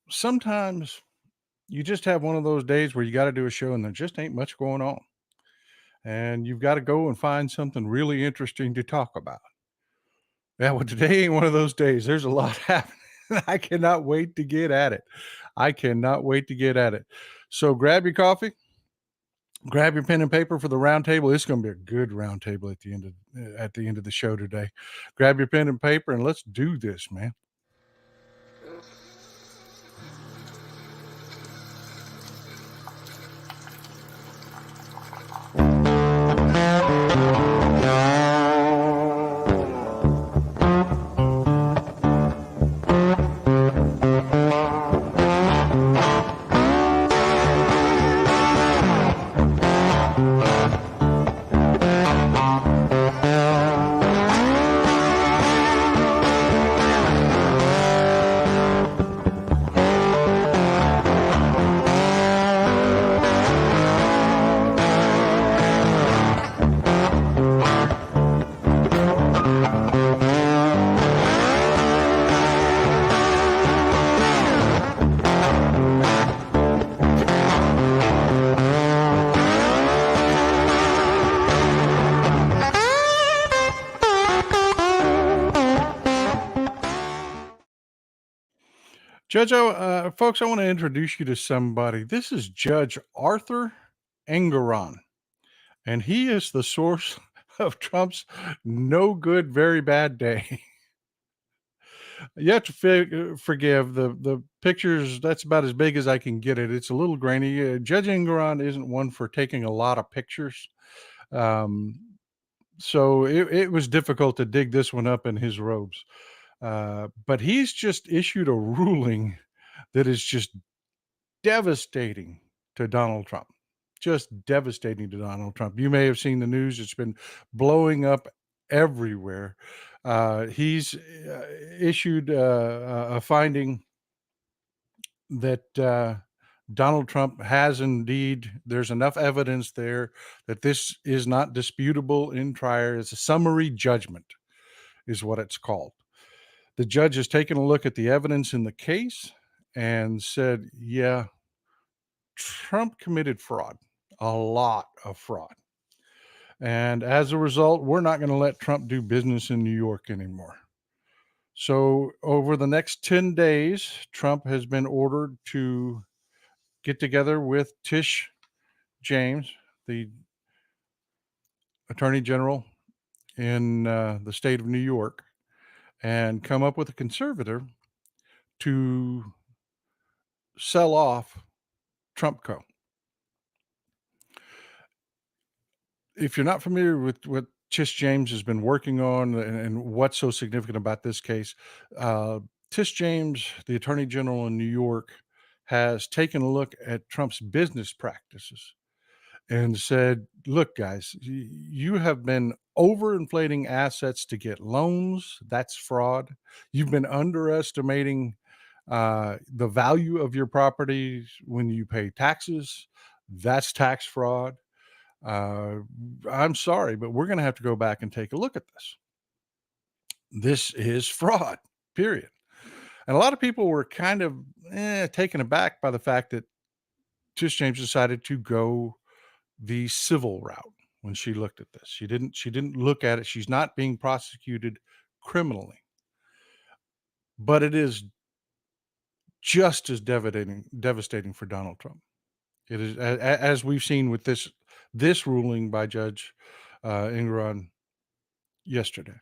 Sometimes you just have one of those days where you got to do a show and there just ain't much going on. And you've got to go and find something really interesting to talk about. Yeah, well, today ain't one of those days. There's a lot happening. I cannot wait to get at it. I cannot wait to get at it. So grab your coffee, grab your pen and paper for the round table. It's going to be a good round table at the end of the show today. Grab your pen and paper and let's do this, man. Folks, I want to introduce you to somebody. This is Judge Arthur Engeron, and he is the source of Trump's no good, very bad day. You have to forgive the pictures. That's about as big as I can get it. It's a little grainy. Judge Engeron isn't one for taking a lot of pictures. Um, so it was difficult to dig this one up in his robes. But he's just issued a ruling that is just devastating to Donald Trump. Just devastating to Donald Trump. You may have seen the news, it's been blowing up everywhere. He's issued a finding that Donald Trump has indeed, there's enough evidence there that this is not disputable in trial. It's a summary judgment, is what it's called. The judge has taken a look at the evidence in the case and said, yeah, Trump committed fraud, a lot of fraud. And as a result, we're not going to let Trump do business in New York anymore. So, over the next 10 days, Trump has been ordered to get together with Tish James, the attorney general in the state of New York, and come up with a conservator to sell off Trump Co. If you're not familiar with what Tish James has been working on and what's so significant about this case, uh, Tish James, the Attorney General in New York, has taken a look at Trump's business practices and said, "Look, guys, you have been overinflating assets to get loans. That's fraud. You've been underestimating the value of your property when you pay taxes. That's tax fraud. Uh, I'm sorry, but we're going to have to go back and take a look at this. This is fraud, period." And a lot of people were kind of taken aback by the fact that Tish James decided to go the civil route when she looked at this. She didn't look at it. She's not being prosecuted criminally, but it is just as devastating for Donald Trump. It is as we've seen with this ruling by Judge Engeron yesterday.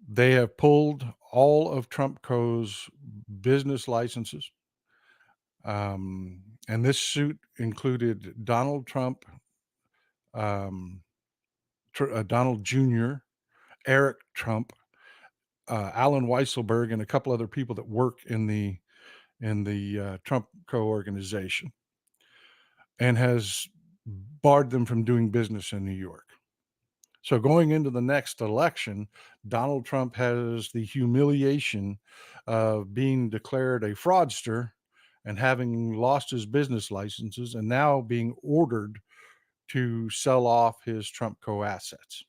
They have pulled all of Trump Co.'s business licenses. And this suit included Donald Trump, um, Donald Jr., Eric Trump, Alan Weisselberg, and a couple other people that work in the Trump Co. organization, and has barred them from doing business in New York. So going into the next election, Donald Trump has the humiliation of being declared a fraudster and having lost his business licenses and now being ordered to sell off his Trump Co assets.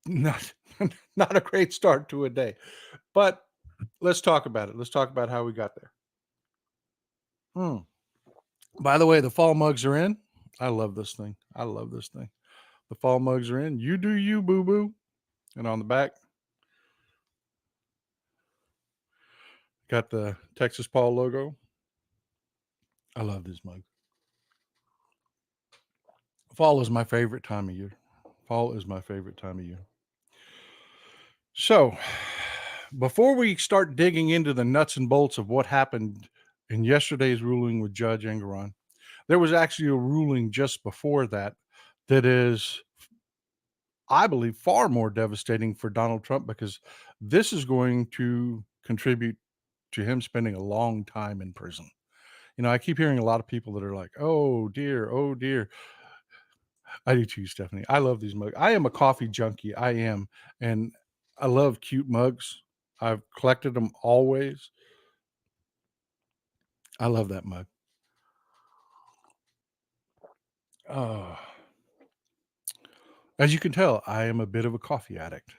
Not not a great start to a day. But Let's talk about it. Let's talk about how we got there. Hmm. By the way, the fall mugs are in. I love this thing. I love this thing. The fall mugs are in. You do you, boo boo. And on the back, got the Texas Paul logo. I love these mugs. Fall is my favorite time of year. Fall is my favorite time of year. So, before we start digging into the nuts and bolts of what happened in yesterday's ruling with Judge Engoron, there was actually a ruling just before that that is, I believe, far more devastating for Donald Trump because this is going to contribute to him spending a long time in prison. I keep hearing a lot of people that are like, "Oh dear, oh dear." I do too, Stephanie. I love these mugs. I am a coffee junkie. I am, and I love cute mugs. I've collected them always. I love that mug. Oh, as you can tell, I am a bit of a coffee addict.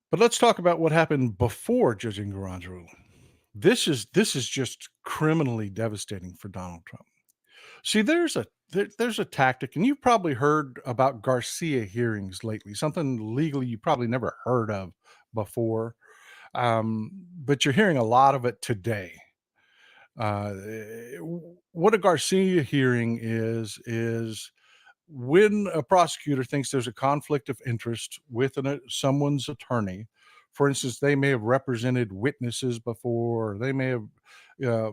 But let's talk about what happened before Judge Engoron's ruling. This is just criminally devastating for Donald Trump. See, there's a tactic, and you've probably heard about Garcia hearings lately. Something legally you probably never heard of before, but you're hearing a lot of it today. What a Garcia hearing is when a prosecutor thinks there's a conflict of interest with someone's attorney. For instance, they may have represented witnesses before, or they may have uh,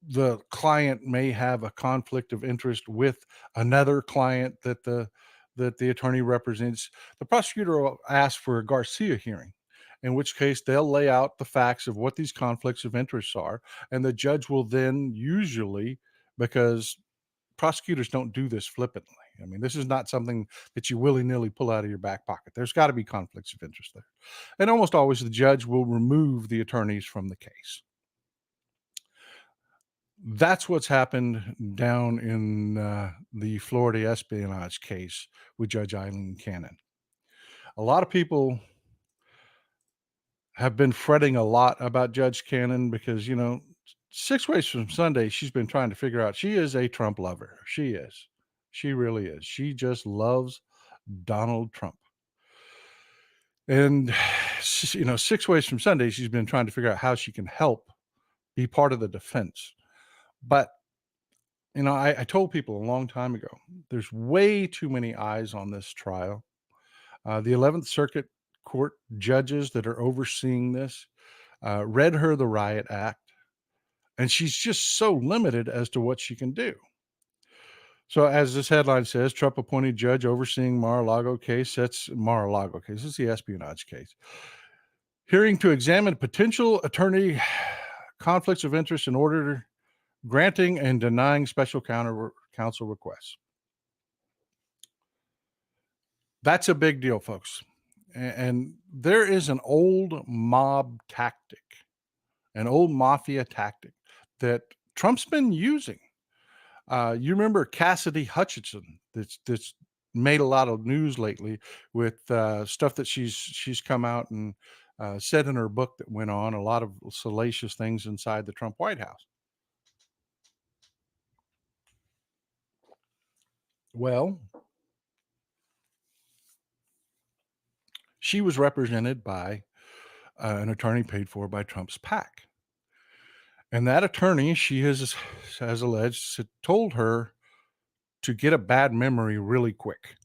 the client may have a conflict of interest with another client that the attorney represents. The prosecutor will ask for a Garcia hearing, in which case they'll lay out the facts of what these conflicts of interest are, and the judge will then usually, because prosecutors don't do this flippantly. I mean, this is not something that you willy-nilly pull out of your back pocket. There's got to be conflicts of interest there. And almost always the judge will remove the attorneys from the case. That's what's happened down in the Florida espionage case with Judge Eileen Cannon. A lot of people have been fretting a lot about Judge Cannon because, 6 ways from Sunday, she's been trying to figure out she is a Trump lover. She is. She really is. She just loves Donald Trump. And, 6 ways from Sunday, she's been trying to figure out how she can help be part of the defense. But I told people a long time ago, there's way too many eyes on this trial. The 11th Circuit Court judges that are overseeing this read her the Riot Act, and she's just so limited as to what she can do. So, as this headline says, Trump appointed judge overseeing Mar-a-Lago case sets Mar-a-Lago case. It's the espionage case. Hearing to examine potential attorney conflicts of interest in order granting and denying special counsel requests. That's a big deal, folks. And there is an old mob tactic, an old mafia tactic that Trump's been using. You remember Cassidy Hutchinson that's made a lot of news lately with stuff that she's come out and said in her book that went on, a lot of salacious things inside the Trump White House. Well, she was represented by an attorney paid for by Trump's PAC. And that attorney, she has alleged, told her to get a bad memory really quick.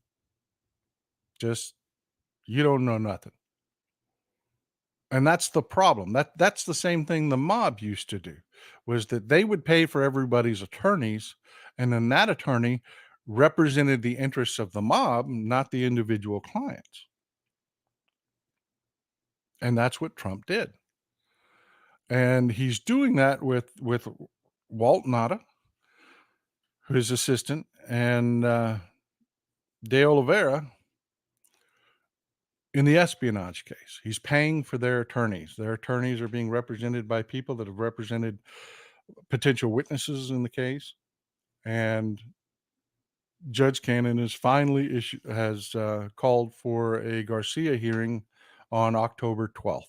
Just, you don't know nothing. And that's the problem. That's the same thing the mob used to do, was that they would pay for everybody's attorneys, and then that attorney represented the interests of the mob, not the individual clients. And that's what Trump did. And he's doing that with Walt Nada, his assistant, and De Oliveira in the espionage case. He's paying for their attorneys. Their attorneys are being represented by people that have represented potential witnesses in the case. And Judge Cannon has finally called for a Garcia hearing on October 12th,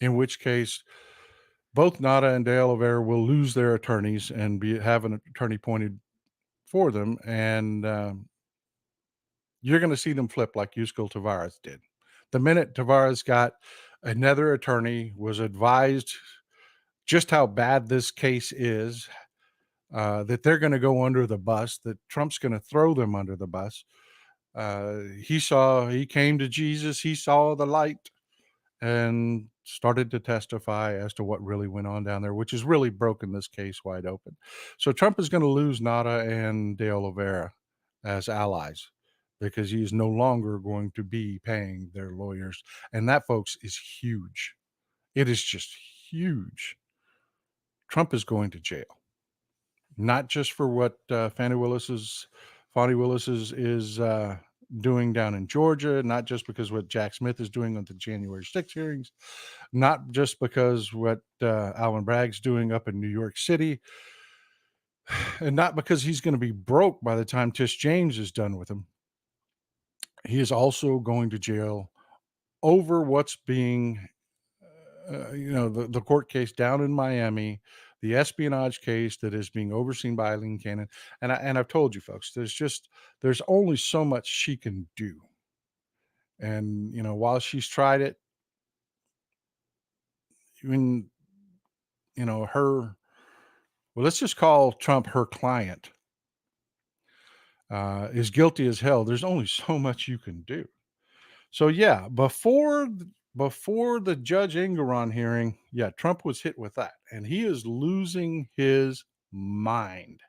in which case both Nada and De Oliveira will lose their attorneys and have an attorney appointed for them, and you're going to see them flip like Yuscil Tavares did. The minute Tavares got another attorney, was advised just how bad this case is, that they're going to go under the bus, that Trump's going to throw them under the bus. He came to Jesus, he saw the light, and started to testify as to what really went on down there, which has really broken this case wide open. So Trump is going to lose Nada and De Oliveira as allies because he is no longer going to be paying their lawyers. And that, folks, is huge. It is just huge. Trump is going to jail, not just for what Fonnie Willis is doing down in Georgia, not just because what Jack Smith is doing on the January 6 hearings, not just because what Alvin Bragg's doing up in New York City, and not because he's going to be broke by the time Tish James is done with him. He is also going to jail over what's being, the court case down in Miami, the espionage case that is being overseen by Eileen Cannon. And I've told you folks, there's only so much she can do. And, while she's tried it, even, her, well, let's just call Trump her client, is guilty as hell. There's only so much you can do. So yeah, before the Judge Engoron hearing, yeah, Trump was hit with that, and he is losing his mind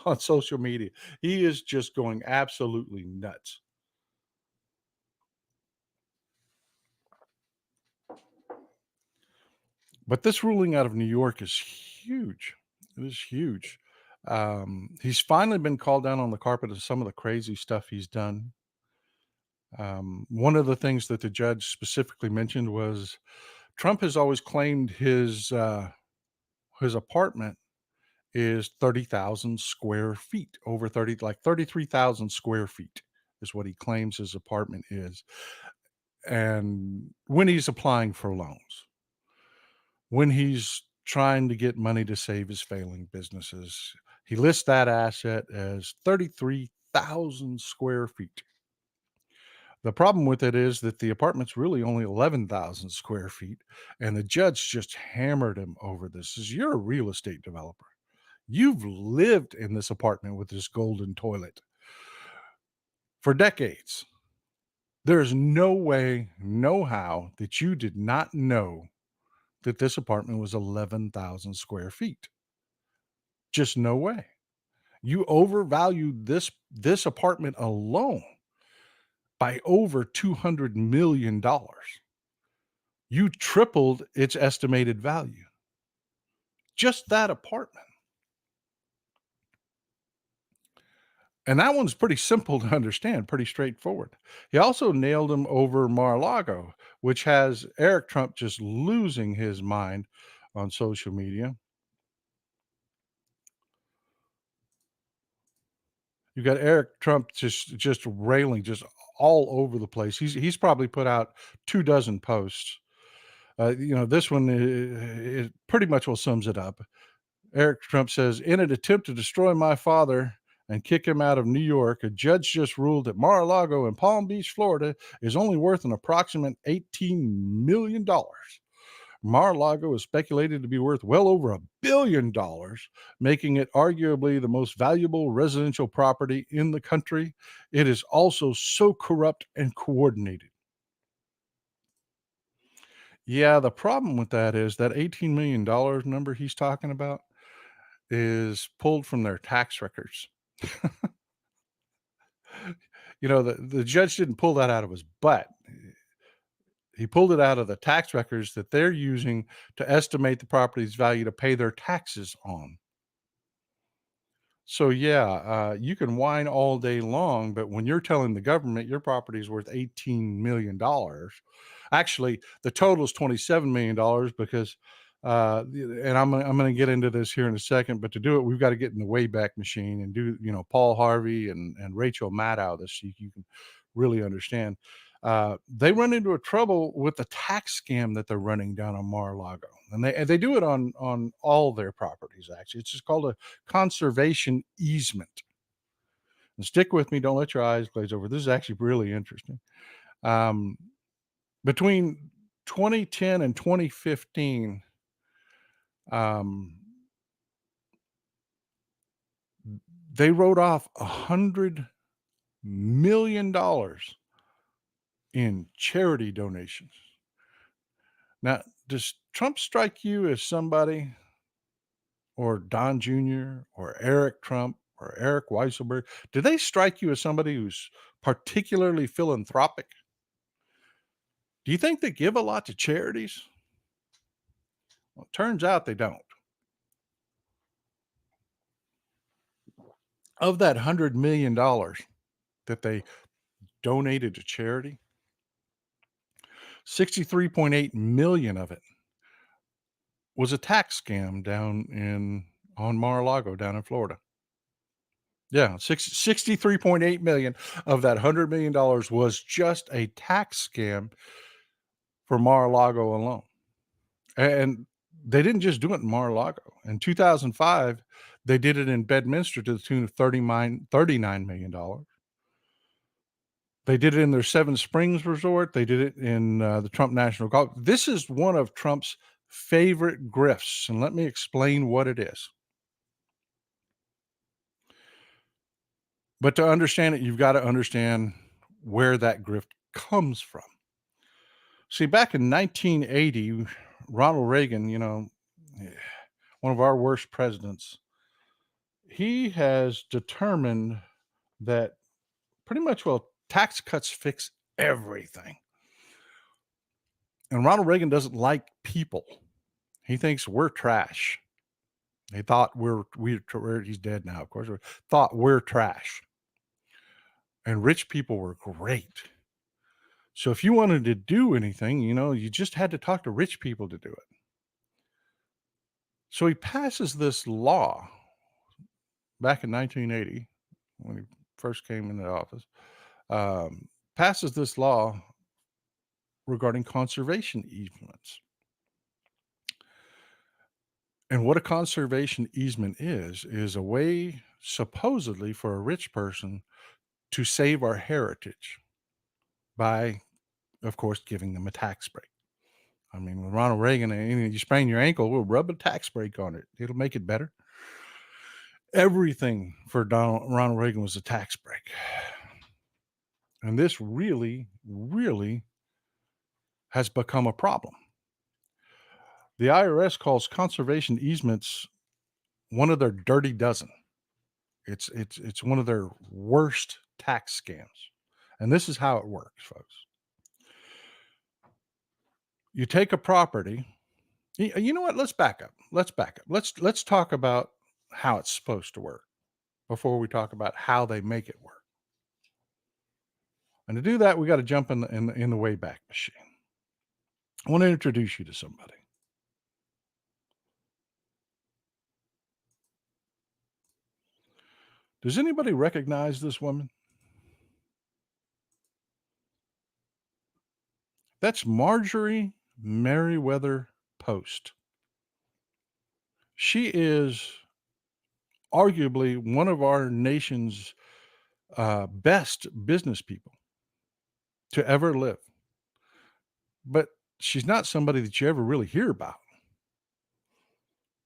on social media. He is just going absolutely nuts. But this ruling out of New York is huge. It is huge. He's finally been called down on the carpet of some of the crazy stuff he's done. One of the things that the judge specifically mentioned was Trump has always claimed his apartment is 30,000 square feet, over 30, like 33,000 square feet is what he claims his apartment is. And when he's applying for loans, when he's trying to get money to save his failing businesses, he lists that asset as 33,000 square feet. The problem with it is that the apartment's really only 11,000 square feet, and the judge just hammered him over this. Says, you're a real estate developer. You've lived in this apartment with this golden toilet for decades. There's no way, no how that you did not know that this apartment was 11,000 square feet. Just no way. You overvalued this apartment alone by over $200 million. You tripled its estimated value. Just that apartment. And that one's pretty simple to understand, pretty straightforward. He also nailed him over Mar-a-Lago, which has Eric Trump just losing his mind on social media. You got Eric Trump just railing just all over the place. He's probably put out 24 posts. This one it pretty much will sums it up. Eric Trump says, in an attempt to destroy my father and kick him out of New York, a judge just ruled that Mar-a-Lago in Palm Beach, Florida, is only worth an approximate $18 million. Mar-a-Lago is speculated to be worth well over $1 billion, making it arguably the most valuable residential property in the country. It is also so corrupt and coordinated. Yeah, the problem with that is that $18 million number he's talking about is pulled from their tax records. The judge didn't pull that out of his butt. He pulled it out of the tax records that they're using to estimate the property's value to pay their taxes on. So yeah, you can whine all day long, but when you're telling the government your property is worth $18 million, actually the total is $27 million because And I'm gonna get into this here in a second, but to do it, we've got to get in the Wayback Machine and do, Paul Harvey and Rachel Maddow this so you can really understand. They run into a trouble with the tax scam that they're running down on Mar-a-Lago, and they do it on all their properties. Actually, it's just called a conservation easement. And stick with me, don't let your eyes glaze over. This is actually really interesting. Um, Between 2010 and 2015, um, they wrote off $100 million in charity donations. Now, does Trump strike you as somebody, or Don Jr., or Eric Trump, or Eric Weisselberg? Do they strike you as somebody who's particularly philanthropic? Do you think they give a lot to charities? Well, it turns out they don't. Of that $100 million that they donated to charity, 63.8 million of it was a tax scam down in on Mar-a-Lago down in Florida. Yeah, 63.8 million of that $100 million was just a tax scam for Mar-a-Lago alone. And they didn't just do it in Mar-a-Lago. In 2005, they did it in Bedminster to the tune of $39 million. They did it in their Seven Springs resort. They did it in the Trump National Golf. This is one of Trump's favorite grifts, and let me explain what it is. But to understand it, you've got to understand where that grift comes from. See, back in 1980, Ronald Reagan, one of our worst presidents, he has determined that pretty much, well, tax cuts fix everything. And Ronald Reagan doesn't like people. He thinks we're trash. He thought he's dead now, of course, thought we're trash. And rich people were great. So if you wanted to do anything, you just had to talk to rich people to do it. So he passes this law back in 1980 when he first came into office, passes this law regarding conservation easements. And what a conservation easement is a way supposedly for a rich person to save our heritage by, of course, giving them a tax break. I mean, with Ronald Reagan, you sprain your ankle, we'll rub a tax break on it. It'll make it better. Everything for Ronald Reagan was a tax break. And this really, really has become a problem. The IRS calls conservation easements one of their dirty dozen. It's one of their worst tax scams. And this is how it works, folks. You take a property. You know what? Let's back up. Let's talk about how it's supposed to work before we talk about how they make it work. And to do that, we got to jump in the Wayback Machine. I want to introduce you to somebody. Does anybody recognize this woman? That's Marjorie Merriweather Post. She is arguably one of our nation's best business people to ever live. But she's not somebody that you ever really hear about.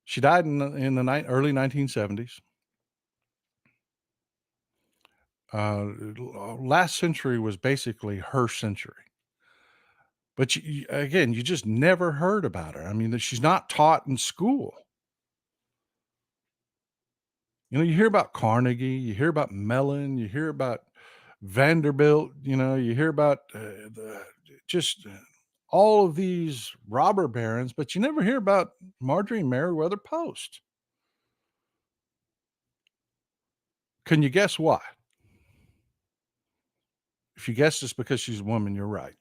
She died in the early 1970s. Last century was basically her century. But again, you just never heard about her. I mean, she's not taught in school. You hear about Carnegie, you hear about Mellon, you hear about Vanderbilt, you hear about just all of these robber barons, but you never hear about Marjorie Merriweather Post. Can you guess why? If you guessed it's because she's a woman, you're right.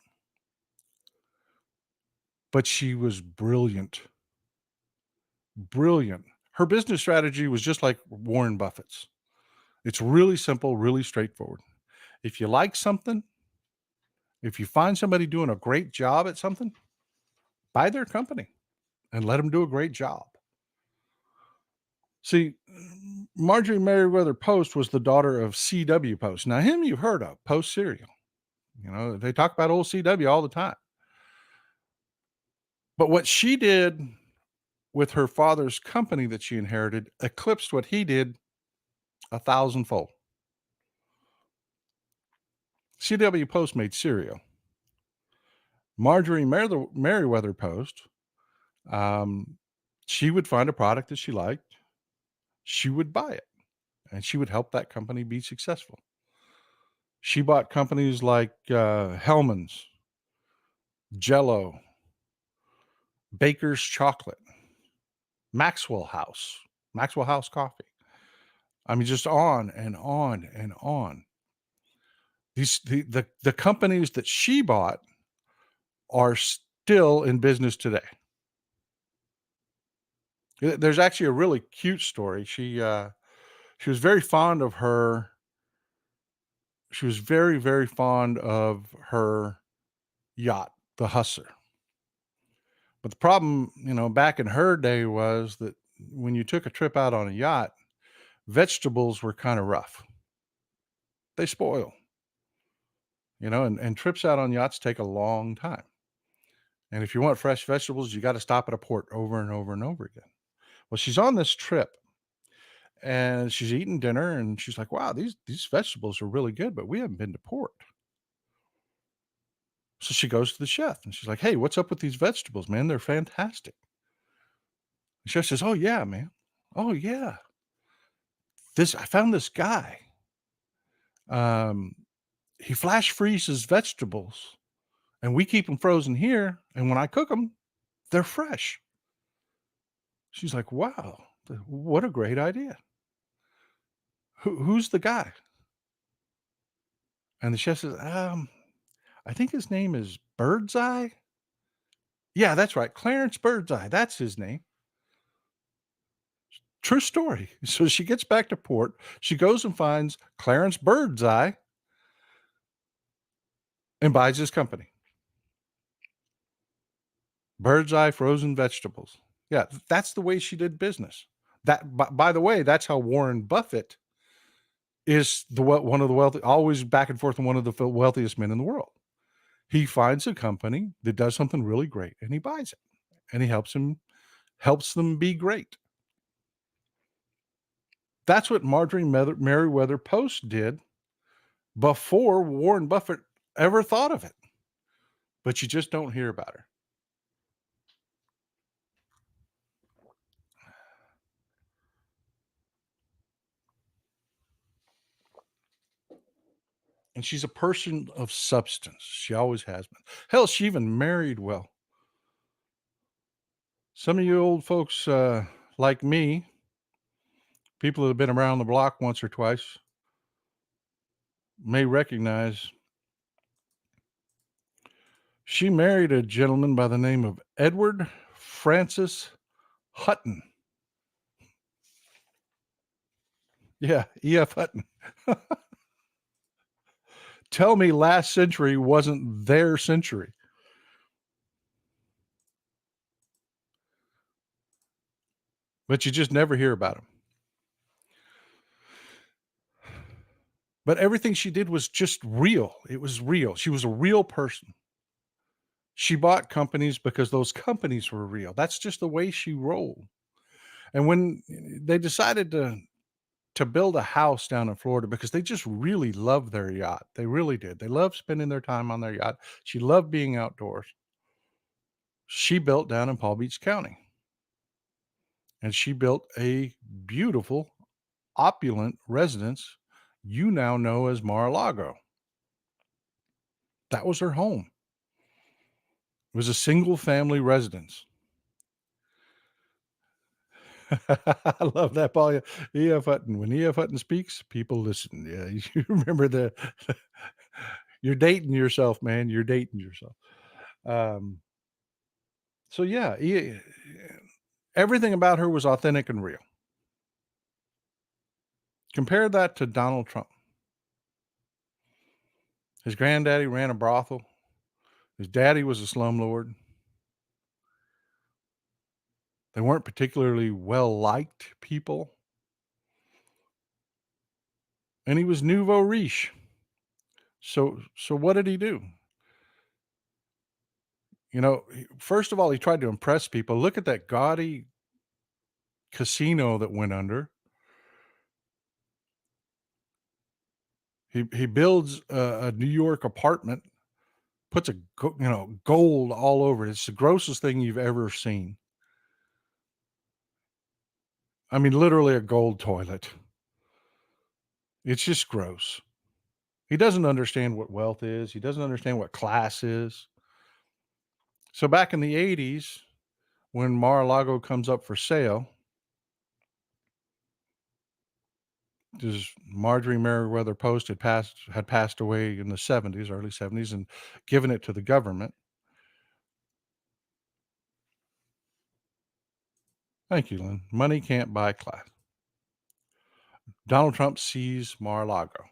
But she was brilliant. Brilliant. Her business strategy was just like Warren Buffett's. It's really simple, really straightforward. If you like something, if you find somebody doing a great job at something, buy their company and let them do a great job. See, Marjorie Merriweather Post was the daughter of C.W. Post. Now, him you've heard of, Post Cereal. You know, they talk about old C.W. all the time. But what she did with her father's company that she inherited eclipsed what he did a thousandfold. C.W. Post made cereal. Marjorie Merriweather Post, um, she would find a product that she liked, she would buy it, and she would help that company be successful. She bought companies like Hellman's, Jello, Baker's Chocolate, Maxwell House, Maxwell House Coffee. I mean, just on and on and on. The companies that she bought are still in business today. There's actually a really cute story. She was very fond of her. She was very, very fond of her yacht, the Hustler. But the problem, back in her day was that when you took a trip out on a yacht, vegetables were kind of rough. They spoil, and trips out on yachts take a long time. And if you want fresh vegetables, you got to stop at a port over and over and over again. Well, she's on this trip and she's eating dinner and she's like, wow, these vegetables are really good, but we haven't been to port. So she goes to the chef and she's like, hey, what's up with these vegetables, man? They're fantastic. The chef says, oh yeah, man. Oh yeah. I found this guy. Um, he flash freezes vegetables and we keep them frozen here. And when I cook them, they're fresh. She's like, wow, what a great idea. Who's the guy? And the chef says, I think his name is Birdseye. Yeah, that's right. Clarence Birdseye. That's his name. True story. So she gets back to port. She goes and finds Clarence Birdseye and buys his company. Birdseye Frozen Vegetables. Yeah, that's the way she did business. By the way, that's how Warren Buffett is one of the wealthy, always back and forth, and one of the wealthiest men in the world. He finds a company that does something really great and he buys it and he helps them be great. That's what Marjorie Merriweather Post did before Warren Buffett ever thought of it. But you just don't hear about her. And she's a person of substance. She always has been. Hell, she even married well. Some of you old folks like me, people that have been around the block once or twice, may recognize she married a gentleman by the name of Edward Francis Hutton. Yeah, E.F. Hutton. Tell me last century wasn't their century. But you just never hear about him. But everything she did was just real. It was real. She was a real person. She bought companies because those companies were real. That's just the way she rolled. And when they decided to build a house down in Florida because they just really loved their yacht. They really did. They loved spending their time on their yacht. She loved being outdoors. She built down in Palm Beach County. And she built a beautiful, opulent residence you now know as Mar-a-Lago. That was her home. It was a single family residence. I love that, Paul. E.F. Hutton. When E.F. Hutton speaks, people listen. Yeah, you remember you're dating yourself, man. You're dating yourself. Um, so yeah, Everything about her was authentic and real. Compare that to Donald Trump. His granddaddy ran a brothel. His daddy was a slumlord. They weren't particularly well-liked people, and he was nouveau riche. So what did he do? First of all, he tried to impress people. Look at that gaudy casino that went under. He builds a New York apartment, puts gold all over it. It's the grossest thing you've ever seen. I mean, literally a gold toilet. It's just gross. He doesn't understand what wealth is. He doesn't understand what class is. So back in the 80s, when Mar-a-Lago comes up for sale, because Marjorie Merriweather Post had passed away in the 70s, early 70s, and given it to the government. Thank you, Lynn. Money can't buy class. Donald Trump sees Mar-a-Lago,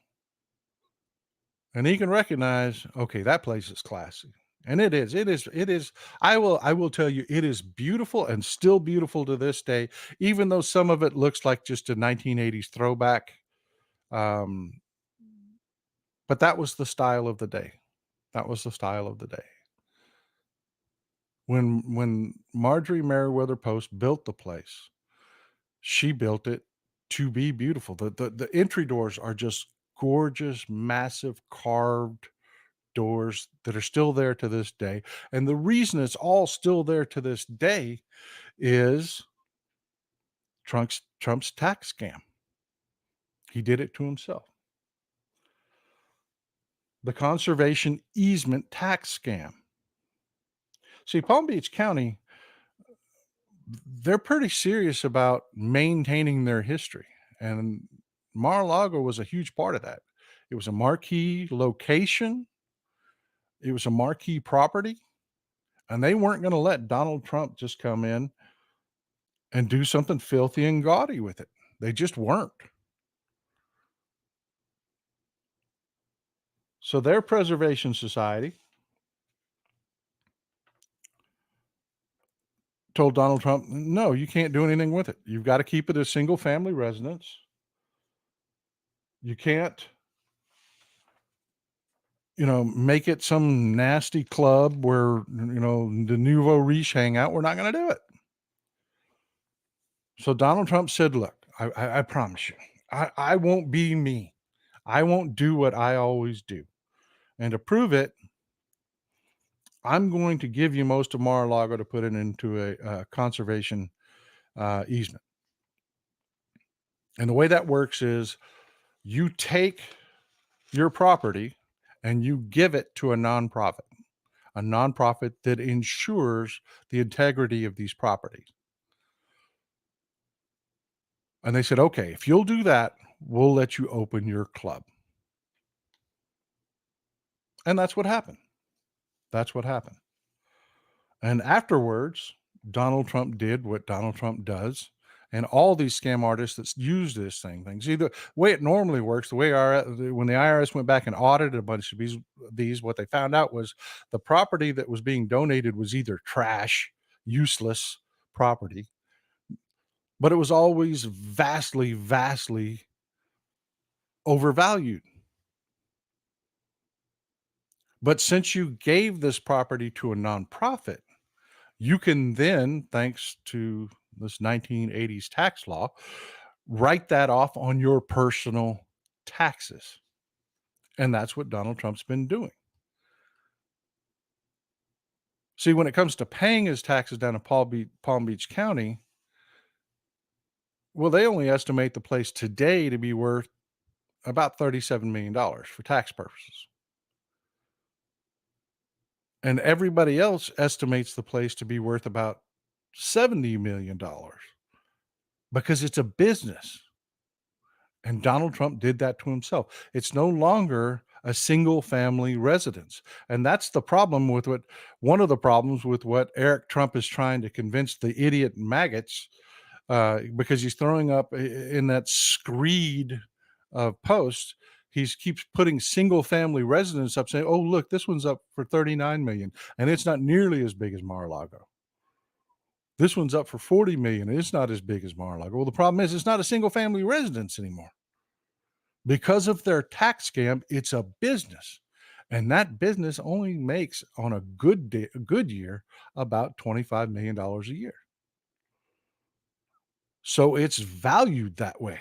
and he can recognize, okay, that place is classy. And it is. It is. I will tell you, it is beautiful and still beautiful to this day, even though some of it looks like just a 1980s throwback. Um, but that was the style of the day. That was the style of the day. When Marjorie Merriweather Post built the place, she built it to be beautiful. The entry doors are just gorgeous, massive carved doors that are still there to this day. And the reason it's all still there to this day is Trump's tax scam. He did it to himself. The conservation easement tax scam. See, Palm Beach County, they're pretty serious about maintaining their history. And Mar-a-Lago was a huge part of that. It was a marquee location. It was a marquee property, and they weren't going to let Donald Trump just come in and do something filthy and gaudy with it. They just weren't. So their preservation society told Donald Trump, no, you can't do anything with it. You've got to keep it a single family residence. You can't, make it some nasty club where, the nouveau riche hang out. We're not going to do it. So Donald Trump said, look, I promise you, I won't be me. I won't do what I always do. And to prove it, I'm going to give you most of Mar-a-Lago to put it into a conservation easement. And the way that works is you take your property and you give it to a nonprofit that ensures the integrity of these properties. And they said, okay, if you'll do that, we'll let you open your club. And that's what happened. That's what happened. And afterwards, Donald Trump did what Donald Trump does. And all these scam artists that use this thing, see the way it normally works, the way when the IRS went back and audited a bunch of these, what they found out was the property that was being donated was either trash, useless property, but it was always vastly, vastly overvalued. But since you gave this property to a nonprofit, you can then, thanks to this 1980s tax law, write that off on your personal taxes. And that's what Donald Trump's been doing. See, when it comes to paying his taxes down in Palm Beach County, well, they only estimate the place today to be worth about $37 million for tax purposes. And everybody else estimates the place to be worth about $70 million because it's a business. And Donald Trump did that to himself. It's no longer a single family residence. And that's the problem with what one of the problems with what Eric Trump is trying to convince the idiot maggots, because he's throwing up in that screed of posts. He keeps putting single family residence up, saying, "Oh, look, this one's up for 39 million, and it's not nearly as big as Mar-a-Lago. This one's up for 40 million, and it's not as big as Mar-a-Lago." Well, the problem is it's not a single family residence anymore. Because of their tax scam, it's a business. And that business only makes on a good day, a good year, about $25 million a year. So it's valued that way.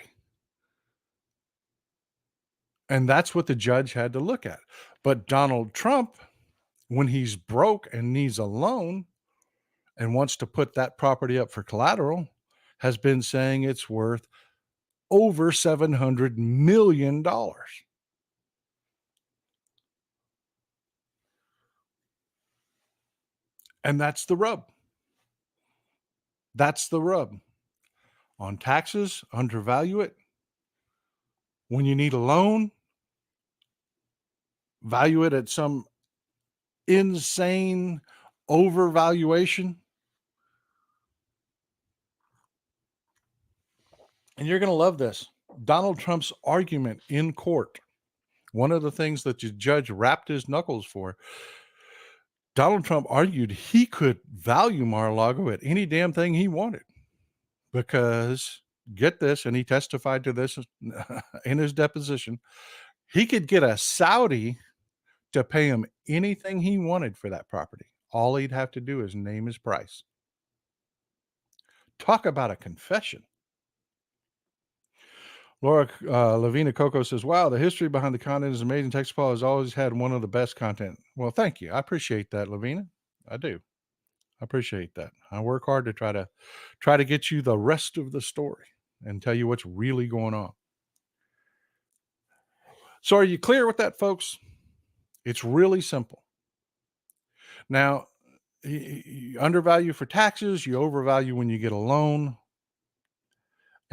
And that's what the judge had to look at. But Donald Trump, when he's broke and needs a loan and wants to put that property up for collateral, has been saying it's worth over $700 million. And that's the rub. That's the rub. On taxes, undervalue it. When you need a loan, value it at some insane overvaluation. And you're going to love this. Donald Trump's argument in court, one of the things that the judge wrapped his knuckles for, Donald Trump argued he could value Mar-a-Lago at any damn thing he wanted because, get this, and he testified to this in his deposition, he could get a Saudi to pay him anything he wanted for that property. All he'd have to do is name his price. Talk about a confession. Laura Lavina Coco says, "Wow, the history behind the content is amazing. Texas Paul has always had one of the best content." Well, thank you. I appreciate that, Lavina. I do. I appreciate that. I work hard to try to get you the rest of the story and tell you what's really going on. So, are you clear with that, folks? It's really simple. Now, you undervalue for taxes, you overvalue when you get a loan.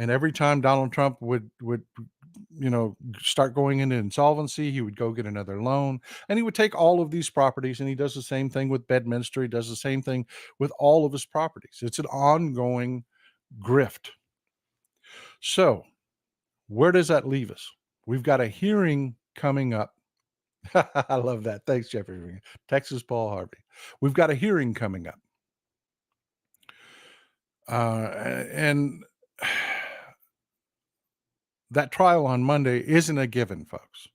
And every time Donald Trump would start going into insolvency, he would go get another loan, and he would take all of these properties, and he does the same thing with Bedminster. He does the same thing with all of his properties. It's an ongoing grift. So, where does that leave us? We've got a hearing coming up. I love that. Thanks, Jeffrey. Texas Paul Harvey. We've got a hearing coming up. And that trial on Monday isn't a given, folks.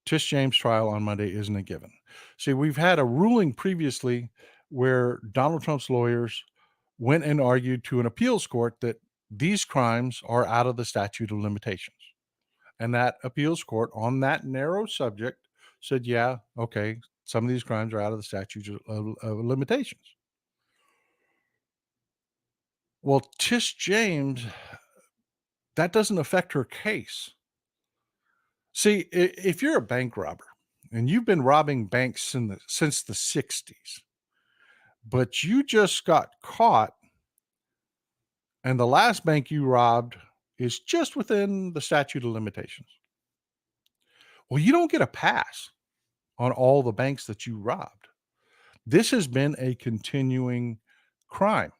Tish James' trial on Monday isn't a given. See, we've had a ruling previously where Donald Trump's lawyers went and argued to an appeals court that these crimes are out of the statute of limitations. And that appeals court on that narrow subject said, yeah, okay, some of these crimes are out of the statute of limitations. Well, Tish James, that doesn't affect her case. See, if you're a bank robber and you've been robbing banks since the 60s, but you just got caught and the last bank you robbed is just within the statute of limitations. Well, you don't get a pass on all the banks that you robbed. This has been a continuing crime.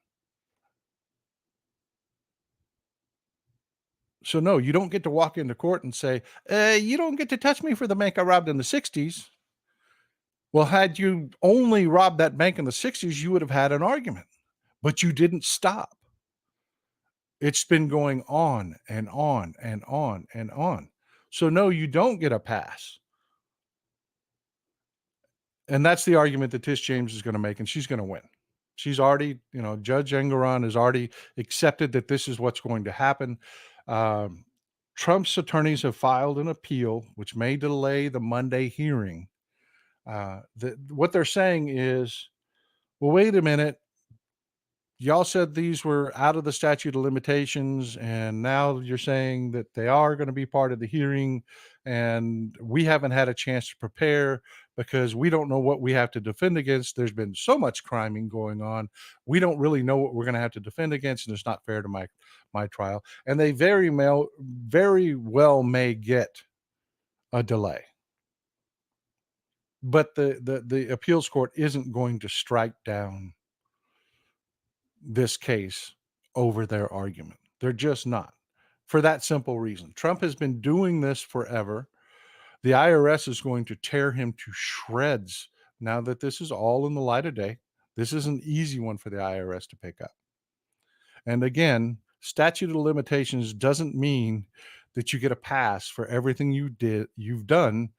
So, no, you don't get to walk into court and say, you don't get to touch me for the bank I robbed in the 60s. Well, had you only robbed that bank in the 60s, you would have had an argument, but you didn't stop. It's been going on and on and on and on. So, no, you don't get a pass. And that's the argument that Tish James is going to make, and she's going to win. She's already, Judge Engoron has already accepted that this is what's going to happen. Trump's attorneys have filed an appeal, which may delay the Monday hearing. What they're saying is, well, wait a minute. Y'all said these were out of the statute of limitations, and now you're saying that they are going to be part of the hearing, and we haven't had a chance to prepare because we don't know what we have to defend against. There's been so much criming going on. We don't really know what we're going to have to defend against, and it's not fair to my trial. And they very well may get a delay. But the appeals court isn't going to strike down this case over their argument. They're just not, for that simple reason. Trump has been doing this forever. The IRS is going to tear him to shreds now that this is all in the light of day. This is an easy one for the IRS to pick up. And again, statute of limitations doesn't mean that you get a pass for everything you've done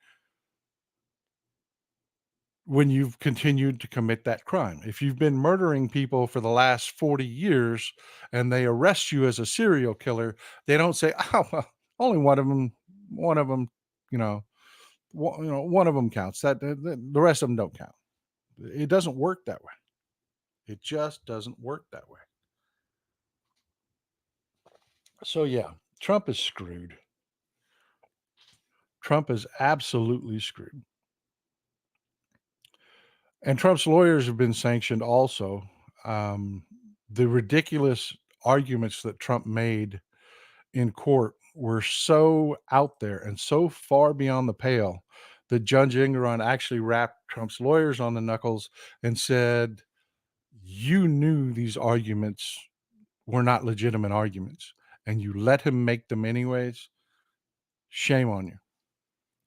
when you've continued to commit that crime. If you've been murdering people for the last 40 years and they arrest you as a serial killer, they don't say, "Oh, well, only one of them, you know, one of them counts. The rest of them don't count." It doesn't work that way. It just doesn't work that way. So yeah, Trump is screwed. Trump is absolutely screwed. And Trump's lawyers have been sanctioned also. The ridiculous arguments that Trump made in court were so out there and so far beyond the pale that Judge Engoron actually rapped Trump's lawyers on the knuckles and said, "You knew these arguments were not legitimate arguments, and you let him make them anyways. Shame on you.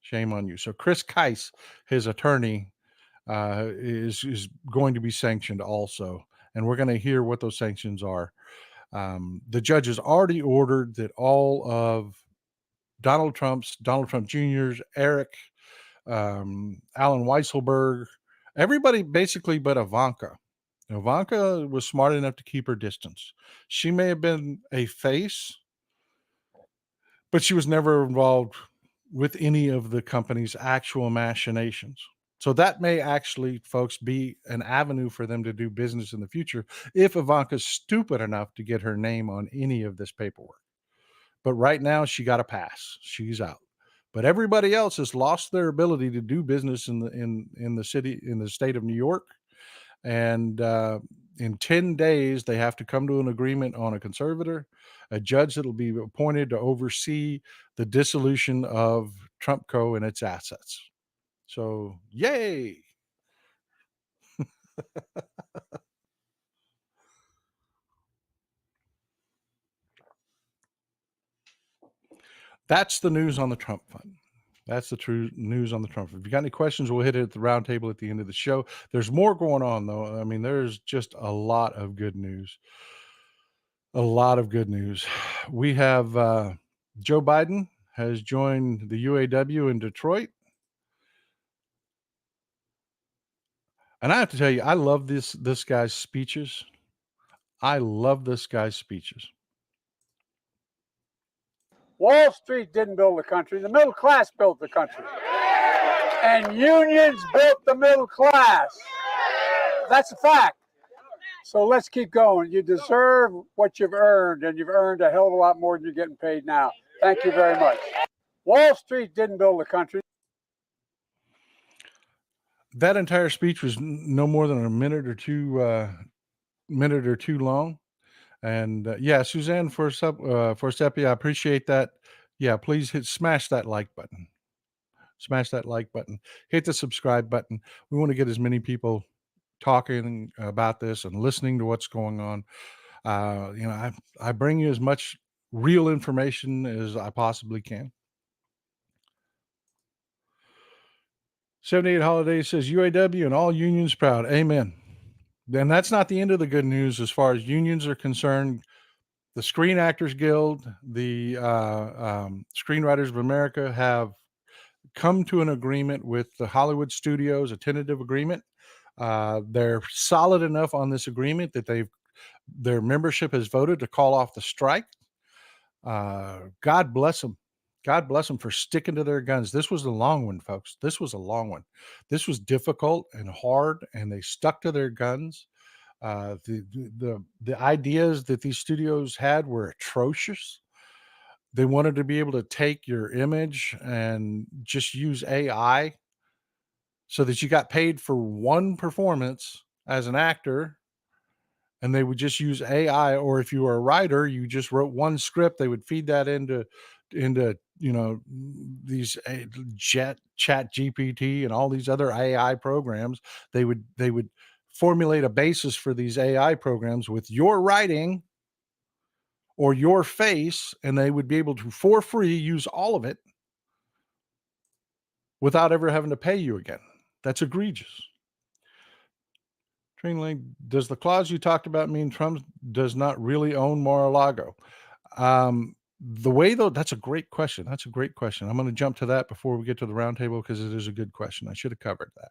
Shame on you." So Chris Keiss, his attorney, is going to be sanctioned also, and we're going to hear what those sanctions are. The judge has already ordered that all of Donald Trump Jr.'s, Eric, Alan Weisselberg, everybody basically but Ivanka. Ivanka was smart enough to keep her distance. She may have been a face, but she was never involved with any of the company's actual machinations. So that may actually, folks, be an avenue for them to do business in the future if Ivanka's stupid enough to get her name on any of this paperwork. But right now, she got a pass. She's out. But everybody else has lost their ability to do business in the state of New York. And in 10 days, they have to come to an agreement on a conservator, a judge that will be appointed to oversee the dissolution of Trump Co. and its assets. So, yay! That's the news on the Trump fund. That's the true news on the Trump. If you got any questions, we'll hit it at the round table at the end of the show. There's more going on, though. I mean, there's just a lot of good news. A lot of good news. We have Joe Biden has joined the UAW in Detroit. And I have to tell you, I love this guy's speeches. I love this guy's speeches. Wall Street didn't build the country. The middle class built the country. And unions built the middle class. That's a fact. So let's keep going. You deserve what you've earned, and you've earned a hell of a lot more than you're getting paid now. Thank you very much. Wall Street didn't build the country. That entire speech was no more than a minute or two long. And yeah, Suzanne Forstepi, I appreciate that. Yeah, please smash that like button. Smash that like button. Hit the subscribe button. We want to get as many people talking about this and listening to what's going on. I bring you as much real information as I possibly can. 78 Holidays says UAW and all unions proud. Amen. And that's not the end of the good news as far as unions are concerned. The Screen Actors Guild, the Screenwriters of America have come to an agreement with the Hollywood studios, a tentative agreement. They're solid enough on this agreement that their membership has voted to call off the strike. God bless them. God bless them for sticking to their guns. This was a long one, folks. This was a long one. This was difficult and hard, and they stuck to their guns. The ideas that these studios had were atrocious. They wanted to be able to take your image and just use AI so that you got paid for one performance as an actor, and they would just use AI. Or if you were a writer, you just wrote one script, they would feed that into these chat GPT and all these other AI programs. They would formulate a basis for these AI programs with your writing or your face, and they would be able to, for free, use all of it without ever having to pay you again. That's egregious. Train lane, does the clause you talked about mean Trump does not really own Mar-a-Lago? The way though, that's a great question. That's a great question. I'm going to jump to that before we get to the roundtable because it is a good question. I should have covered that.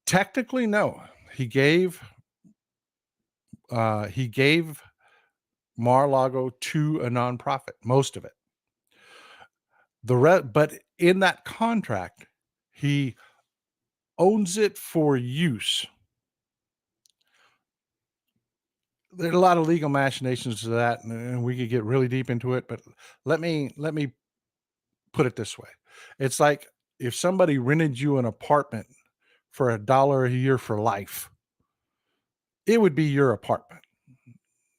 Technically, no. He gave Mar-a-Lago to a nonprofit, most of it. But in that contract, he owns it for use. There's a lot of legal machinations to that, and we could get really deep into it. But let me put it this way: it's like if somebody rented you an apartment for $1 a year for life, it would be your apartment.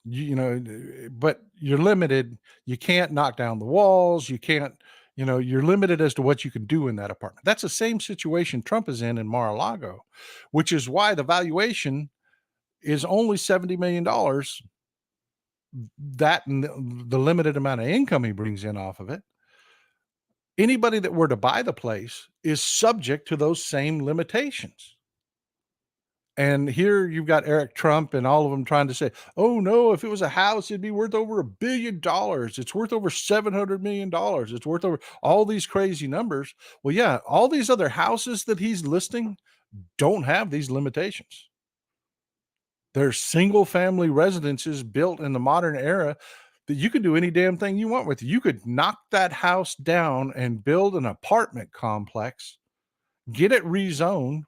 But you're limited. You can't knock down the walls. You can't. You're limited as to what you can do in that apartment. That's the same situation Trump is in Mar-a-Lago, which is why the valuation is only $70 million. That and the limited amount of income he brings in off of it. Anybody that were to buy the place is subject to those same limitations. And here you've got Eric Trump and all of them trying to say, oh no, if it was a house, it'd be worth over $1 billion. It's worth over $700 million. It's worth over all these crazy numbers. Well, yeah, all these other houses that he's listing don't have these limitations. They're single family residences built in the modern era that you could do any damn thing you want with. You could knock that house down and build an apartment complex, get it rezoned,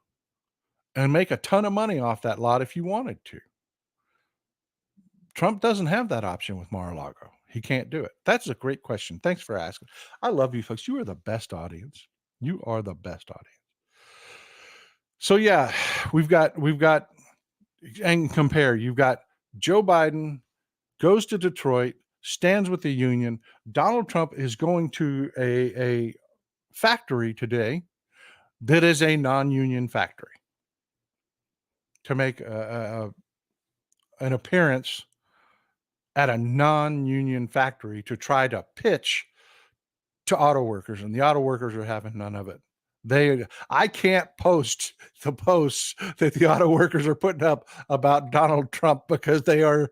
and make a ton of money off that lot if you wanted to. Trump doesn't have that option with Mar-a-Lago. He can't do it. That's a great question. Thanks for asking. I love you folks. You are the best audience. You are the best audience. So yeah, we've got and compare. You've got Joe Biden goes to Detroit, stands with the union. Donald Trump is going to a factory today that is a non-union factory to make an appearance at a non-union factory to try to pitch to auto workers, and the auto workers are having none of it. I can't post the posts that the auto workers are putting up about Donald Trump because they're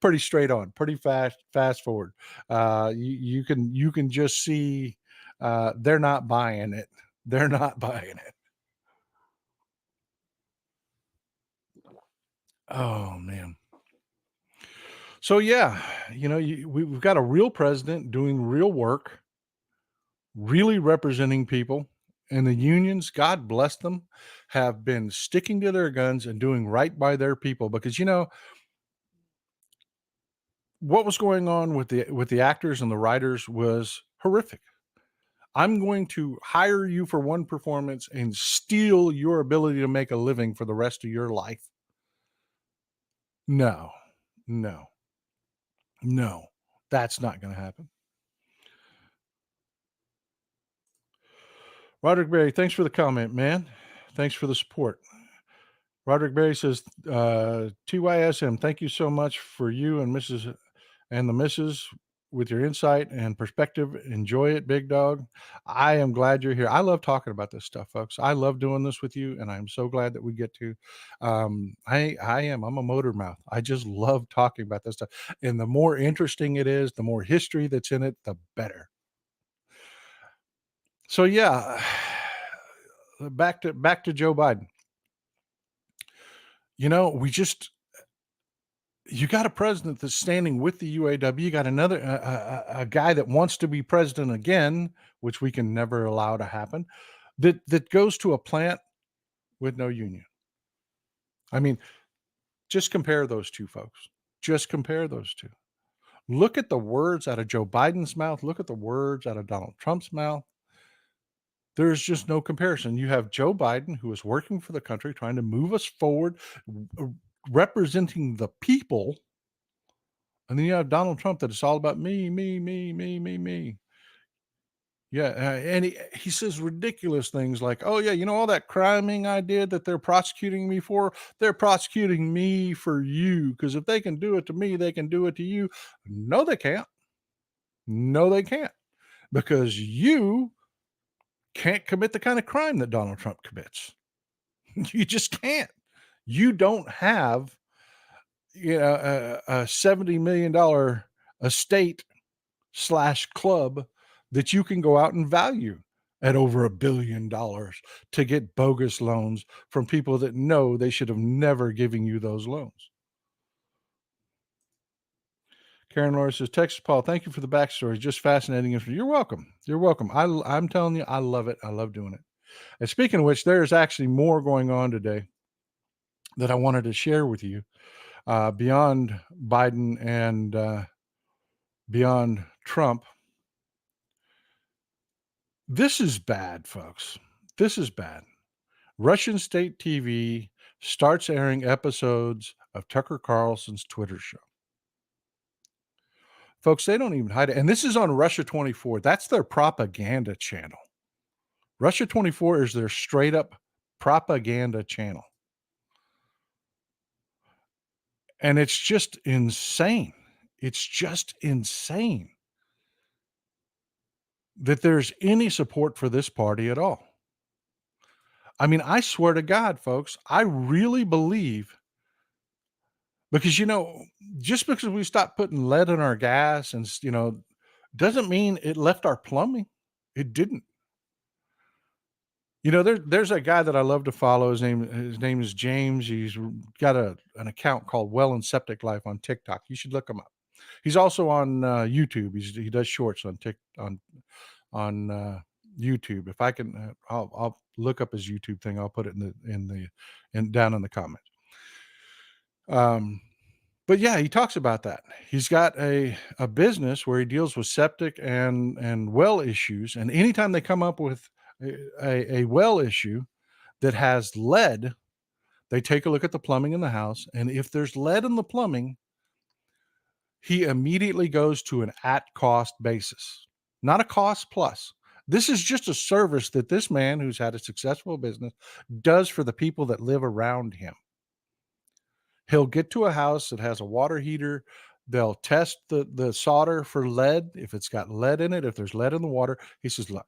pretty straight on, pretty fast forward. You can just see they're not buying it. They're not buying it. Oh man. So yeah, we've got a real president doing real work, really representing people. And the unions, God bless them, have been sticking to their guns and doing right by their people because what was going on with the actors and the writers was horrific. I'm going to hire you for one performance and steal your ability to make a living for the rest of your life. No, no, no, that's not going to happen. Roderick Berry, thanks for the comment, man. Thanks for the support. Roderick Berry says, TYSM, thank you so much for you and Mrs. and the Mrs. with your insight and perspective. Enjoy it, big dog. I am glad you're here. I love talking about this stuff, folks. I love doing this with you, and I'm so glad that we get to. I'm a motor mouth. I just love talking about this stuff. And the more interesting it is, the more history that's in it, the better. So yeah, back to Joe Biden. You got a president that's standing with the UAW. You got another a guy that wants to be president again, which we can never allow to happen. That goes to a plant with no union. I mean, just compare those two, folks. Just compare those two. Look at the words out of Joe Biden's mouth. Look at the words out of Donald Trump's mouth. There's just no comparison. You have Joe Biden, who is working for the country, trying to move us forward, representing the people, And then you have Donald Trump that it's all about me, me, me, me, me, me. Yeah, and he says ridiculous things like, "Oh, yeah, you know all that criming I did that they're prosecuting me for? They're prosecuting me for you, because if they can do it to me, they can do it to you." No, they can't. No, they can't, because you can't commit the kind of crime that Donald Trump commits. You just can't. You don't have, a $70 million estate slash club that you can go out and value at over $1 billion to get bogus loans from people that know they should have never given you those loans. Karen Laura says, Texas Paul, thank you for the backstory. Just fascinating. You're welcome. You're welcome. I'm telling you, I love it. I love doing it. And speaking of which, there's actually more going on today that I wanted to share with you, beyond Biden and beyond Trump. This is bad, folks. This is bad. Russian state TV starts airing episodes of Tucker Carlson's Twitter show. Folks, they don't even hide it. And this is on Russia 24. That's their propaganda channel. Russia 24 is their straight up propaganda channel. And it's just insane. It's just insane that there's any support for this party at all. I mean, I swear to God, folks, I really believe, because, just because we stopped putting lead in our gas and, doesn't mean it left our plumbing. It didn't. There's a guy that I love to follow. His name is James. He's got an account called Well and Septic Life on TikTok. You should look him up. He's also on YouTube. He does shorts on YouTube. If I can, I'll look up his YouTube thing. I'll put it in down in the comments. But yeah, he talks about that. He's got a business where he deals with septic and well issues, and anytime they come up with a well issue that has lead, they take a look at the plumbing in the house, and if there's lead in the plumbing, he immediately goes to an at cost basis, not a cost plus. This is just a service that this man, who's had a successful business, does for the people that live around him. He'll get to a house that has a water heater. They'll test the solder for lead. If it's got lead in it, if there's lead in the water, he says, look,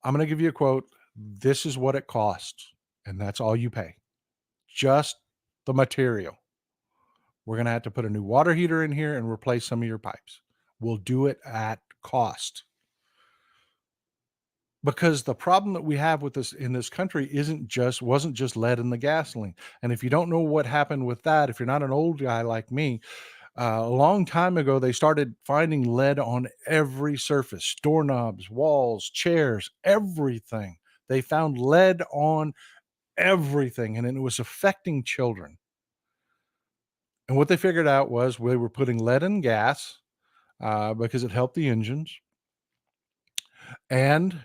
I'm going to give you a quote. This is what it costs. And that's all you pay. Just the material. We're going to have to put a new water heater in here and replace some of your pipes. We'll do it at cost. Because the problem that we have with this in this country wasn't just lead in the gasoline. And if you don't know what happened with that, if you're not an old guy like me, a long time ago, they started finding lead on every surface, doorknobs, walls, chairs, everything. They found lead on everything, and it was affecting children. And what they figured out was they were putting lead in gas because it helped the engines. And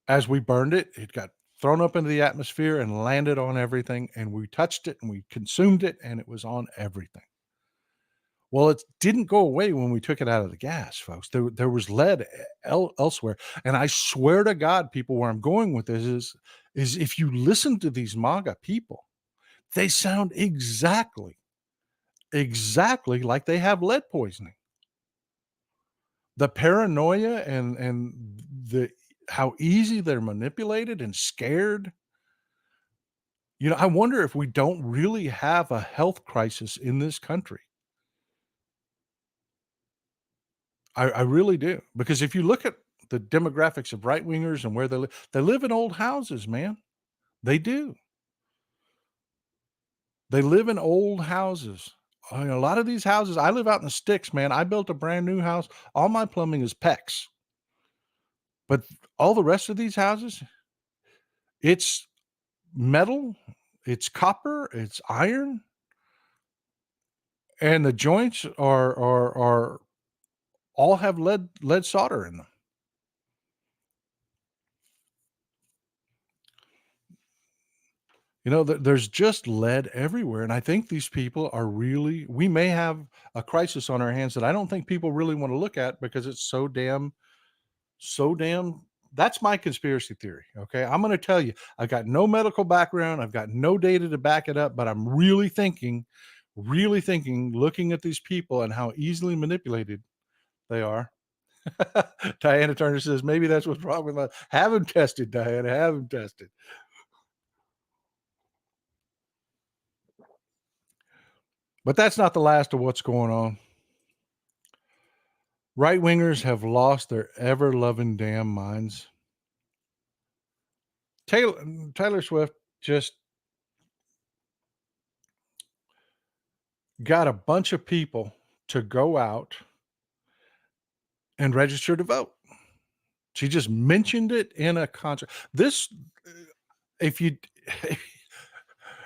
as we burned it, it got thrown up into the atmosphere and landed on everything. And we touched it and we consumed it, and it was on everything. Well, it didn't go away when we took it out of the gas, folks. There was lead elsewhere. And I swear to God, people, where I'm going with this is if you listen to these MAGA people, they sound exactly like they have lead poisoning. The paranoia and the how easy they're manipulated and scared. I wonder if we don't really have a health crisis in this country. I really do. Because if you look at the demographics of right wingers and where they live in old houses, man. They do. They live in old houses. I mean, a lot of these houses, I live out in the sticks, man. I built a brand new house. All my plumbing is PEX. But all the rest of these houses, it's metal, it's copper, it's iron, and the joints are all have lead solder in them. There's just lead everywhere, and I think these people are really we may have a crisis on our hands that I don't think people really wanna look at because it's so damn that's my conspiracy theory, okay? I'm gonna tell you, I've got no medical background, I've got no data to back it up, but I'm really thinking, looking at these people and how easily manipulated they are. Diana Turner says, "Maybe that's what's wrong with my" have them tested, Diana, have them tested. But that's not the last of what's going on. Right wingers have lost their ever loving damn minds. Taylor Swift just got a bunch of people to go out and register to vote. She just mentioned it in a concert. This, if you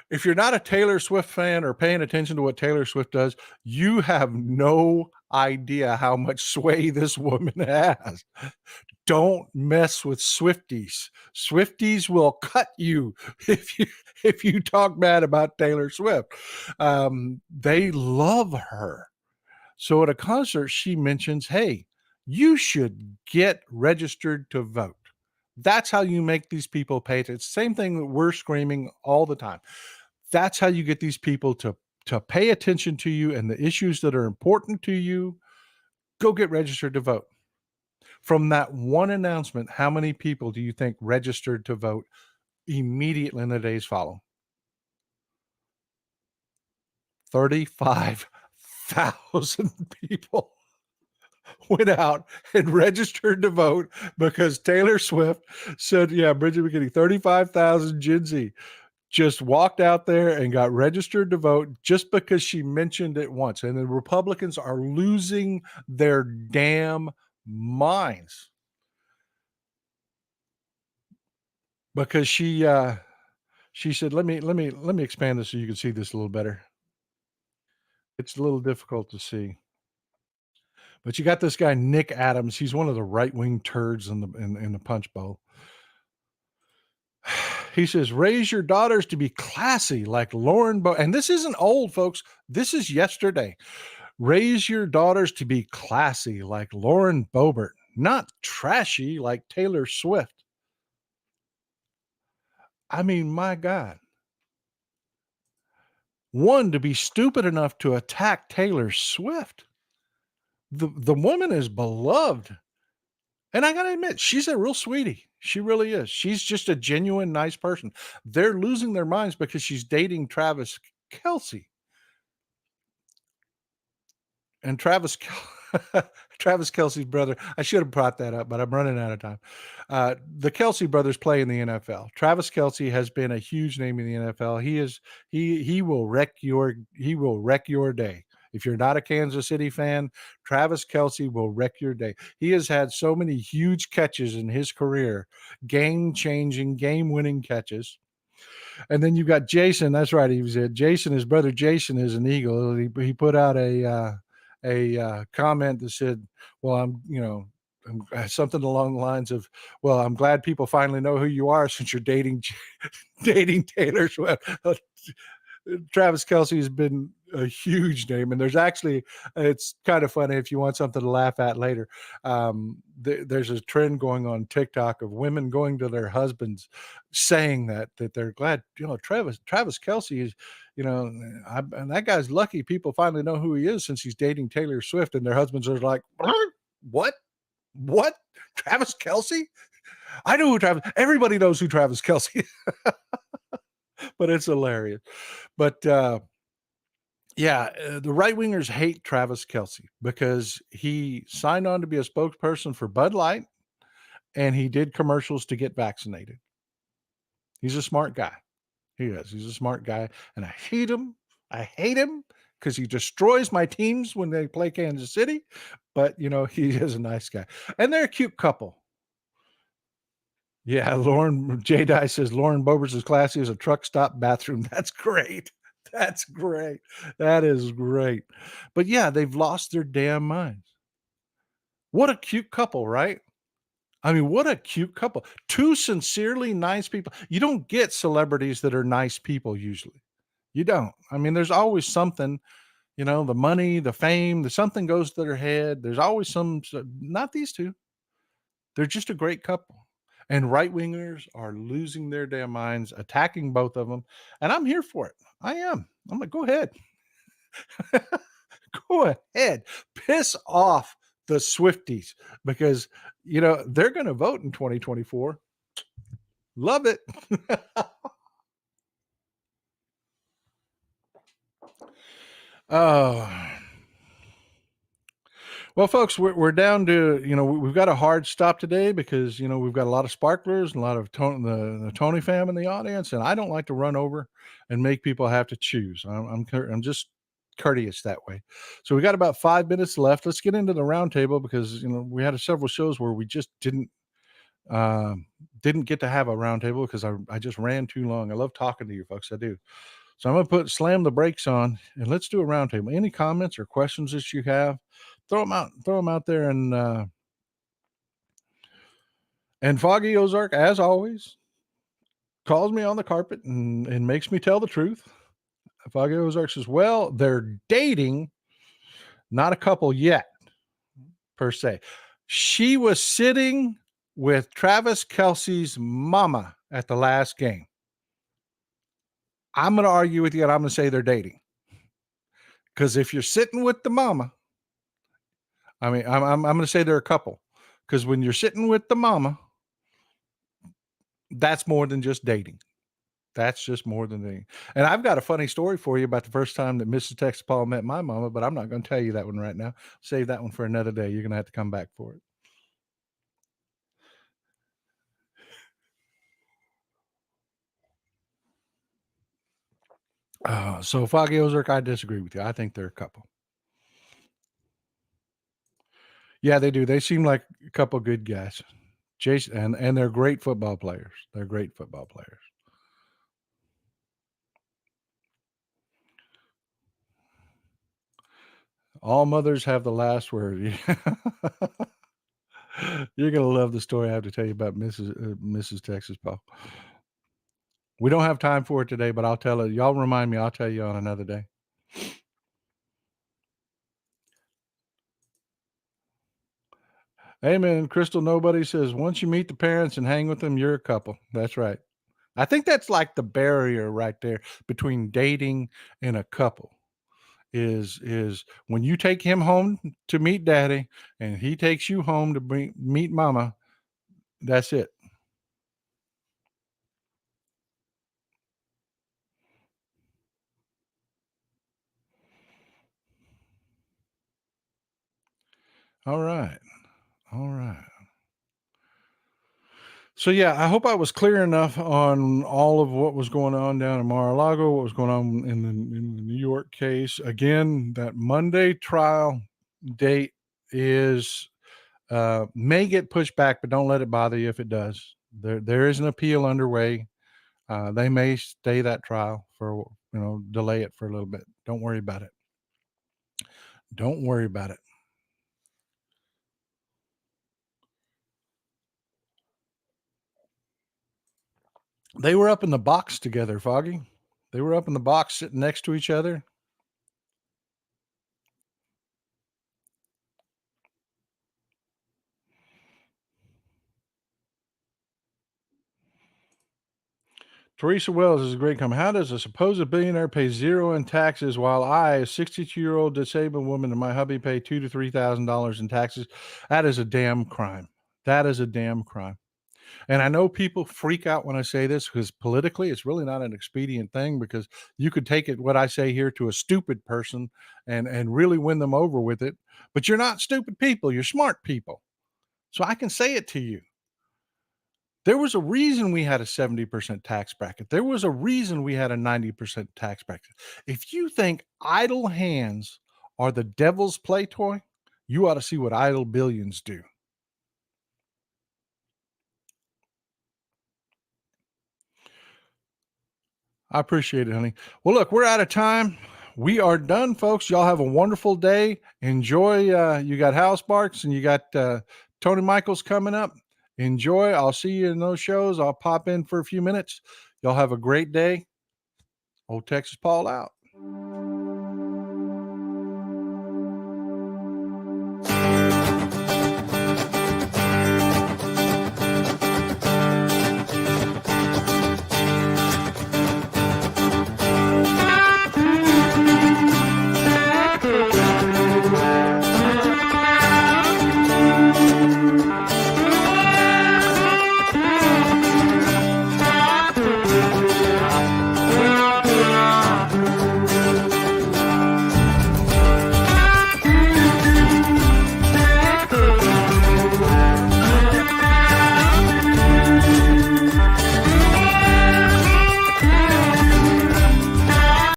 if you're not a Taylor Swift fan or paying attention to what Taylor Swift does, you have no idea how much sway this woman has. Don't mess with Swifties. Swifties will cut you if you talk bad about Taylor Swift. They love her. So at a concert, she mentions, "Hey, you should get registered to vote." That's how you make these people pay attention. Same thing that we're screaming all the time. That's how you get these people to pay attention to you and the issues that are important to you. Go get registered to vote. From that one announcement, how many people do you think registered to vote immediately in the days follow? 35,000 people went out and registered to vote because Taylor Swift said, yeah, Bridget McKinney, 35,000 Gen Z just walked out there and got registered to vote just because she mentioned it once. And the Republicans are losing their damn minds because she said, let me expand this so you can see this a little better. It's a little difficult to see. But you got this guy, Nick Adams. He's one of the right-wing turds in the punch bowl. He says, raise your daughters to be classy like Lauren and this isn't old, folks. This is yesterday. Raise your daughters to be classy like Lauren Boebert, not trashy like Taylor Swift. I mean, my God. One, to be stupid enough to attack Taylor Swift. The woman is beloved. And I gotta admit, she's a real sweetie. She really is. She's just a genuine nice person. They're losing their minds because she's dating Travis Kelce. And Travis Kelce's brother, I should have brought that up, but I'm running out of time. The Kelce brothers play in the NFL. Travis Kelce has been a huge name in the NFL. He will wreck your day. If you're not a Kansas City fan, Travis Kelce will wreck your day. He has had so many huge catches in his career, game-changing, game-winning catches. And then you've got Jason. That's right. He was it. Jason, his brother Jason, is an Eagle. He put out a comment that said, "Well, something along the lines of, well, I'm glad people finally know who you are since you're dating dating Taylor Swift." Travis Kelce has been a huge name, and it's kind of funny if you want something to laugh at later. There's a trend going on TikTok of women going to their husbands saying that they're glad, Travis Kelce is, and that guy's lucky people finally know who he is since he's dating Taylor Swift, and their husbands are like, what? What? Travis Kelce? I know who everybody knows who Travis Kelce but it's hilarious. But yeah, the right wingers hate Travis Kelce because he signed on to be a spokesperson for Bud Light and he did commercials to get vaccinated. He's a smart guy. He is. He's a smart guy. And I hate him. I hate him because he destroys my teams when they play Kansas City. But, he is a nice guy. And they're a cute couple. Yeah, Lauren J. Dye says Lauren Boebert's as classy as a truck stop bathroom. That's great. That's great. That is great. But yeah, they've lost their damn minds. What a cute couple, right? I mean, what a cute couple. Two sincerely nice people. You don't get celebrities that are nice people usually. You don't. I mean, there's always something, the money, the fame, the something goes to their head. There's always not these two. They're just a great couple. And right wingers are losing their damn minds, attacking both of them. And I'm here for it. I am. I'm like, go ahead. Go ahead. Piss off the Swifties because, they're going to vote in 2024. Love it. Oh. Well, folks, we're down to, we've got a hard stop today because, we've got a lot of sparklers and a lot of the Tony fam in the audience, and I don't like to run over and make people have to choose. I'm just courteous that way. So we got about 5 minutes left. Let's get into the roundtable because, we had several shows where we just didn't get to have a roundtable because I just ran too long. I love talking to you folks. I do. So I'm going to slam the brakes on and let's do a roundtable. Any comments or questions that you have, throw them out there. And Foggy Ozark, as always, calls me on the carpet and makes me tell the truth. Foggy Ozark says, well, they're dating, not a couple yet, per se. She was sitting with Travis Kelce's mama at the last game. I'm going to argue with you and I'm going to say they're dating. Because if you're sitting with the mama, I mean, I'm going to say they're a couple. Because when you're sitting with the mama, that's more than just dating. That's just more than dating. And I've got a funny story for you about the first time that Mrs. Texas Paul met my mama, but I'm not going to tell you that one right now. Save that one for another day. You're going to have to come back for it. So Foggy Ozark, I disagree with you. I think they're a couple. Yeah, they do. They seem like a couple good guys. Jason, and they're great football players. They're great football players. All mothers have the last word. You're going to love the story I have to tell you about Mrs. Texas Paul. We don't have time for it today, but I'll tell it. Y'all remind me. I'll tell you on another day. Amen. Crystal Nobody says, once you meet the parents and hang with them, you're a couple. That's right. I think that's like the barrier right there between dating and a couple is when you take him home to meet daddy and he takes you home to meet mama. That's it. All right. All right. So yeah, I hope I was clear enough on all of what was going on down in Mar-a-Lago, what was going on in the New York case. Again, that Monday trial date is may get pushed back, but don't let it bother you if it does. There is an appeal underway. They may stay that trial for delay it for a little bit. Don't worry about it. Don't worry about it. They were up in the box together, Foggy. They were up in the box sitting next to each other. Teresa Wells is a great comment. How does a supposed billionaire pay zero in taxes while I, a 62-year-old disabled woman, and my hubby pay $2,000 to $3,000 in taxes? That is a damn crime. That is a damn crime. And I know people freak out when I say this because politically it's really not an expedient thing because you could take it, what I say here, to a stupid person and really win them over with it. But you're not stupid people. You're smart people. So I can say it to you. There was a reason we had a 70% tax bracket. There was a reason we had a 90% tax bracket. If you think idle hands are the devil's play toy, you ought to see what idle billions do. I appreciate it, honey. Well, look, we're out of time. We are done, folks. Y'all have a wonderful day. Enjoy. You got House Barks and you got Tony Michaels coming up. Enjoy. I'll see you in those shows. I'll pop in for a few minutes. Y'all have a great day. Old Texas Paul out.